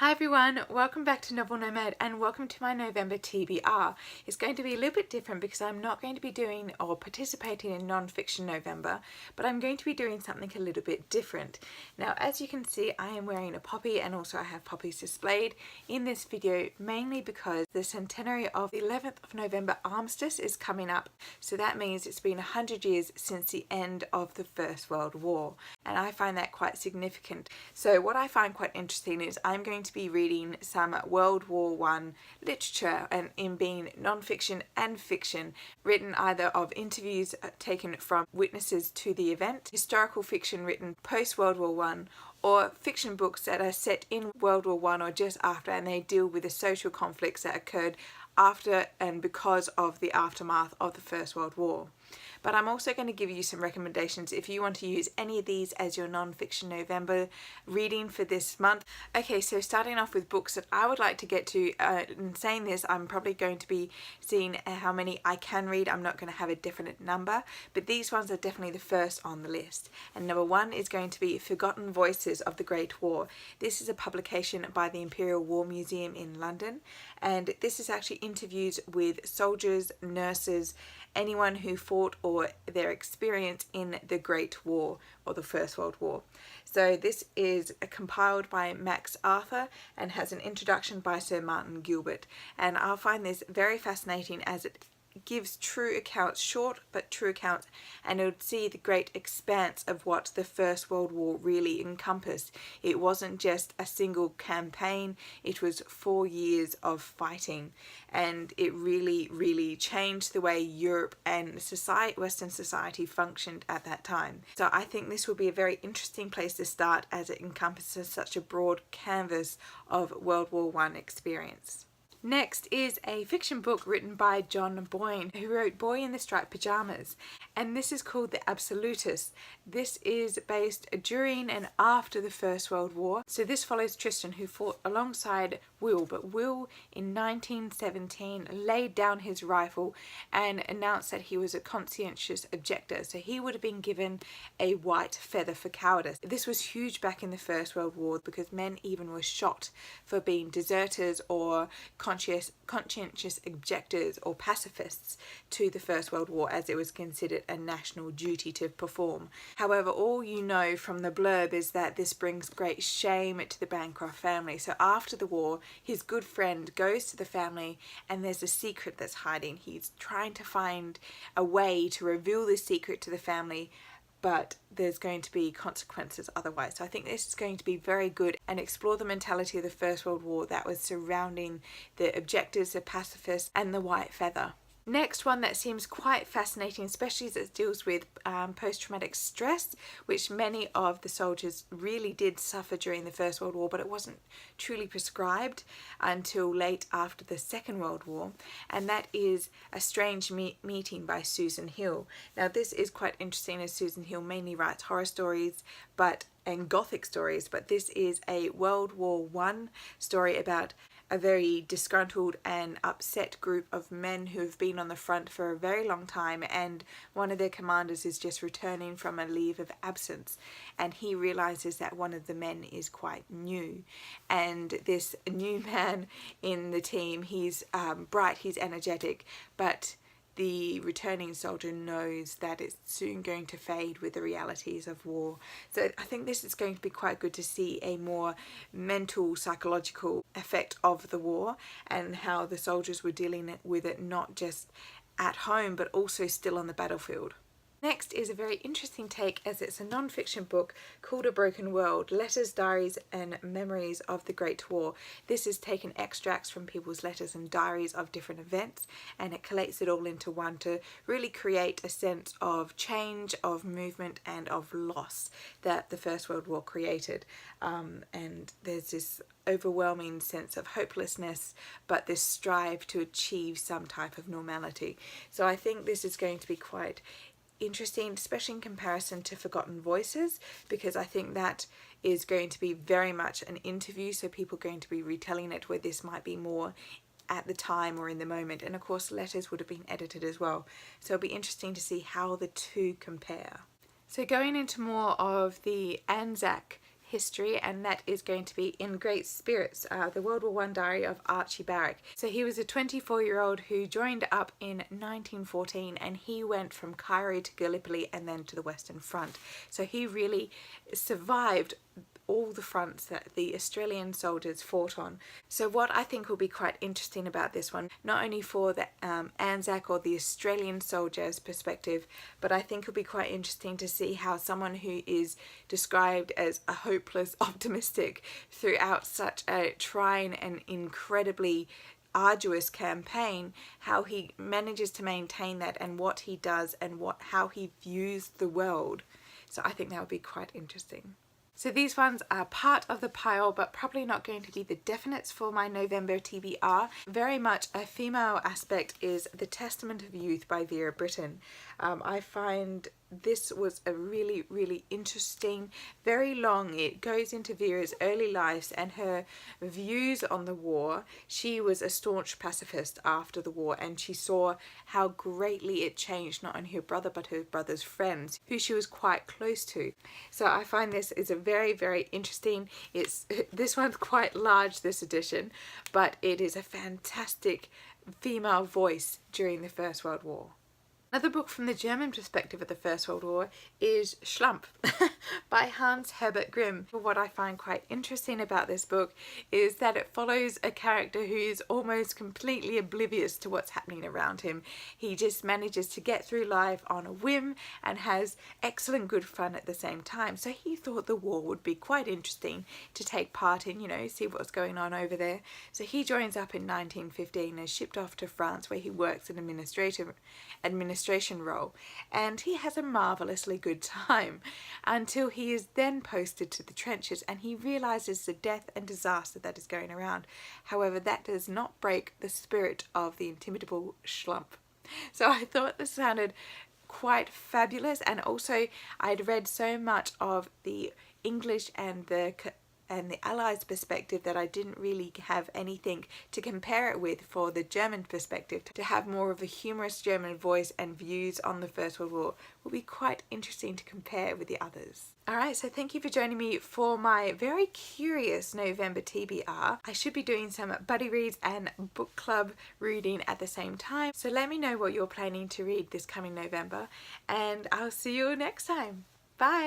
Hi everyone, welcome back to Novel Nomad and welcome to my November TBR. It's going to be a little bit different because I'm not going to be doing or participating in non-fiction November, but I'm going to be doing something a little bit different. Now, as you can see, I am wearing a poppy and also I have poppies displayed in this video, mainly because the centenary of the 11th of November armistice is coming up. So that means it's been 100 years since the end of the First World War, and I find that quite significant. So what I find quite interesting is I'm going to be reading some World War I literature, and in being non-fiction and fiction, written either of interviews taken from witnesses to the event, historical fiction written post-World War I, or fiction books that are set in World War I or just after, and they deal with the social conflicts that occurred after and because of the aftermath of the First World War. But I'm also going to give you some recommendations if you want to use any of these as your non-fiction November reading for this month. Okay, so starting off with books that I would like to get to. In saying this, I'm probably going to be seeing how many I can read. I'm not going to have a definite number, but these ones are definitely the first on the list. And number one is going to be Forgotten Voices of the Great War. This is a publication by the Imperial War Museum in London, and this is actually interviews with soldiers, nurses, anyone who fought or their experience in the Great War or the First World War. So this is compiled by Max Arthur and has an introduction by Sir Martin Gilbert, and I'll find this very fascinating as it gives true accounts, short but true accounts, and it would see the great expanse of what the First World War really encompassed. It wasn't just a single campaign, it was 4 years of fighting, and it really changed the way Europe and Western society functioned at that time. So I think this will be a very interesting place to start as it encompasses such a broad canvas of World War I experience. Next is a fiction book written by John Boyne, who wrote Boy in the Striped Pyjamas, and this is called The Absolutist. This is based during and after the First World War. So this follows Tristan, who fought alongside Will, but Will in 1917 laid down his rifle and announced that he was a conscientious objector, so he would have been given a white feather for cowardice. This was huge back in the First World War because men even were shot for being deserters or conscientious objectors or pacifists to the First World War, as it was considered a national duty to perform. However, all you know from the blurb is that this brings great shame to the Bancroft family. So after the war, his good friend goes to the family and there's a secret that's hiding. He's trying to find a way to reveal the secret to the family, but there's going to be consequences otherwise. So I think this is going to be very good and explore the mentality of the First World War that was surrounding the objectors, the pacifists, and the white feather. Next one that seems quite fascinating, especially as it deals with post-traumatic stress, which many of the soldiers really did suffer during the First World War, but it wasn't truly prescribed until late after the Second World War, and that is A Strange Meeting by Susan Hill. Now this is quite interesting as Susan Hill mainly writes horror stories and gothic stories, but this is a World War I story about a very disgruntled and upset group of men who have been on the front for a very long time, and one of their commanders is just returning from a leave of absence, and he realizes that one of the men is quite new, and this new man in the team, he's bright, he's energetic, but the returning soldier knows that it's soon going to fade with the realities of war. So I think this is going to be quite good to see a more mental, psychological effect of the war and how the soldiers were dealing with it, not just at home, but also still on the battlefield. Next is a very interesting take, as it's a non-fiction book called A Broken World, Letters, Diaries and Memories of the Great War. This is taken extracts from people's letters and diaries of different events, and it collates it all into one to really create a sense of change, of movement and of loss that the First World War created. And there's this overwhelming sense of hopelessness, but this strive to achieve some type of normality. So I think this is going to be quite interesting, especially in comparison to Forgotten Voices, because I think that is going to be very much an interview, so people are going to be retelling it, where this might be more at the time or in the moment, and of course letters would have been edited as well, so it'll be interesting to see how the two compare. So going into more of the Anzac history, and that is going to be In Great Spirits, the World War I diary of Archie Barrack. So he was a 24-year-old who joined up in 1914, and he went from Cairo to Gallipoli and then to the Western Front. So he really survived all the fronts that the Australian soldiers fought on. So what I think will be quite interesting about this one, not only for the Anzac or the Australian soldiers' perspective, but I think it'll be quite interesting to see how someone who is described as a hopeless optimistic throughout such a trying and incredibly arduous campaign, how he manages to maintain that and what he does and how he views the world. So I think that would be quite interesting. So these ones are part of the pile, but probably not going to be the definites for my November TBR. Very much a female aspect is The Testament of Youth by Vera Brittain. I find this was a really, really interesting, very long. It goes into Vera's early life and her views on the war. She was a staunch pacifist after the war, and she saw how greatly it changed not only her brother but her brother's friends, who she was quite close to. So I find this is a very, very interesting. This one's quite large, this edition, but it is a fantastic female voice during the First World War. Another book from the German perspective of the First World War is Slump by Hans Herbert Grimm. What I find quite interesting about this book is that it follows a character who is almost completely oblivious to what's happening around him. He just manages to get through life on a whim and has excellent good fun at the same time. So he thought the war would be quite interesting to take part in, see what's going on over there. So he joins up in 1915 and is shipped off to France, where he works in administration role, and he has a marvelously good time until he is then posted to the trenches and he realizes the death and disaster that is going around. However, that does not break the spirit of the indomitable Slump. So I thought this sounded quite fabulous, and also I'd read so much of the English and the Allies' perspective that I didn't really have anything to compare it with for the German perspective. To have more of a humorous German voice and views on the First World War will be quite interesting to compare with the others. Alright, so thank you for joining me for my very curious November TBR. I should be doing some buddy reads and book club reading at the same time, so let me know what you're planning to read this coming November, and I'll see you next time. Bye!